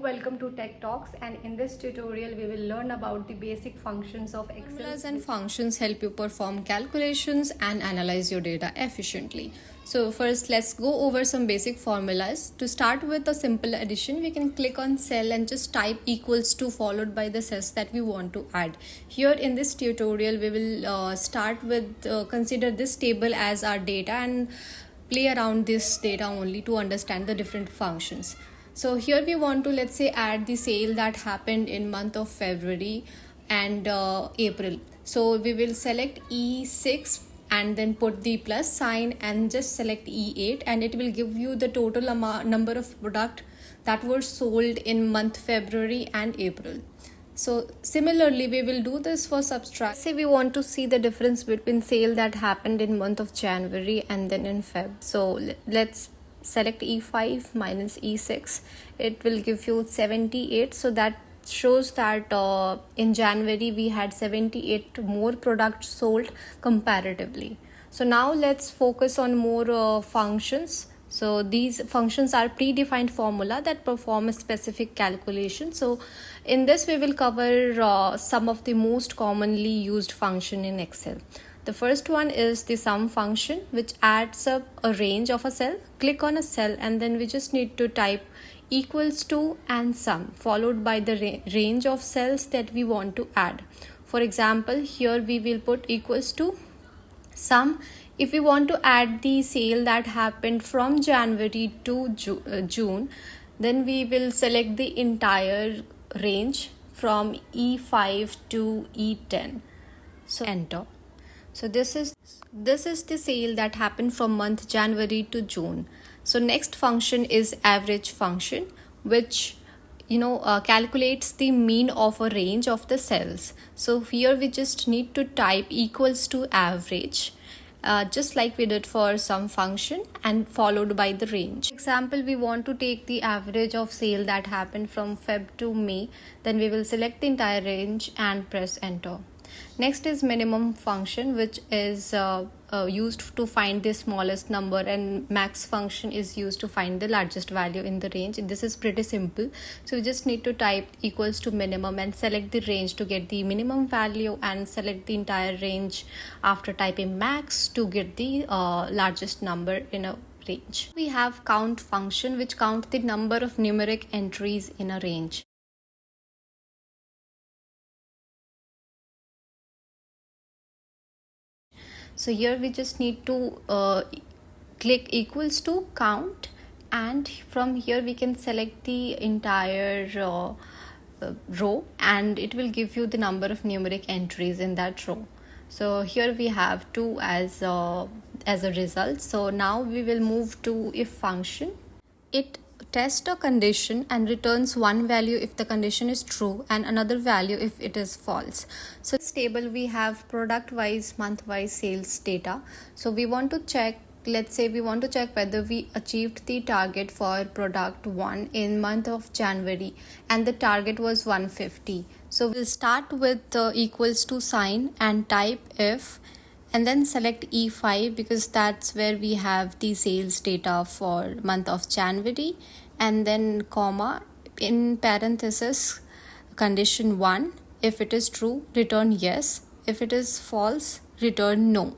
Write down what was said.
welcome to Tech Talks, and in this tutorial we will learn about the basic functions of Excel. Formulas and functions help you perform calculations and analyze your data efficiently. So first let's go over some basic formulas. To start with a simple addition, we can click on cell and just type equals to followed by the cells that we want to add. Here in this tutorial we will start with consider this table as our data and play around this data only to understand the different functions. So here we want to, let's say, add the sale that happened in month of February and April. So we will select E6 and then put the plus sign and just select E8, and it will give you the total number of product that were sold in month February and April. So similarly we will do this for subtract. Say we want to see the difference between sale that happened in month of January and then in Feb. So let's select E5 minus E6. It will give you 78. So that shows that in January we had 78 more products sold comparatively. So now let's focus on more functions. So these functions are predefined formula that perform a specific calculation. So in this we will cover some of the most commonly used function in Excel. The first one is the sum function, which adds up a range of a cell. Click on a cell and then we just need to type equals to and sum followed by the range of cells that we want to add. For example, here we will put equals to sum. If we want to add the sale that happened from January to June, then we will select the entire range from E5 to E10. So enter. So this is the sale that happened from month January to June. So next function is average function, which calculates the mean of a range of the cells. So here we just need to type equals to average, just like we did for sum function, and followed by the range. For example, we want to take the average of sale that happened from Feb to May. Then we will select the entire range and press enter. Next is minimum function, which is used to find the smallest number, and max function is used to find the largest value in the range. This is pretty simple. So we just need to type equals to minimum and select the range to get the minimum value, and select the entire range after typing max to get the largest number in a range. We have count function, which counts the number of numeric entries in a range. So here we just need to click equals to count, and from here we can select the entire row, and it will give you the number of numeric entries in that row. So here we have 2 as a result. So now we will move to if function. It tests a condition and returns one value if the condition is true and another value if it is false. So in this table we have product wise, month wise sales data. So we want to check, let's say we want to check whether we achieved the target for product 1 in month of January, and the target was 150. So we'll start with equals to sign and type if, and then select E5 because that's where we have the sales data for month of January, and then comma, in parenthesis, condition 1. If it is true, return yes. If it is false, return no.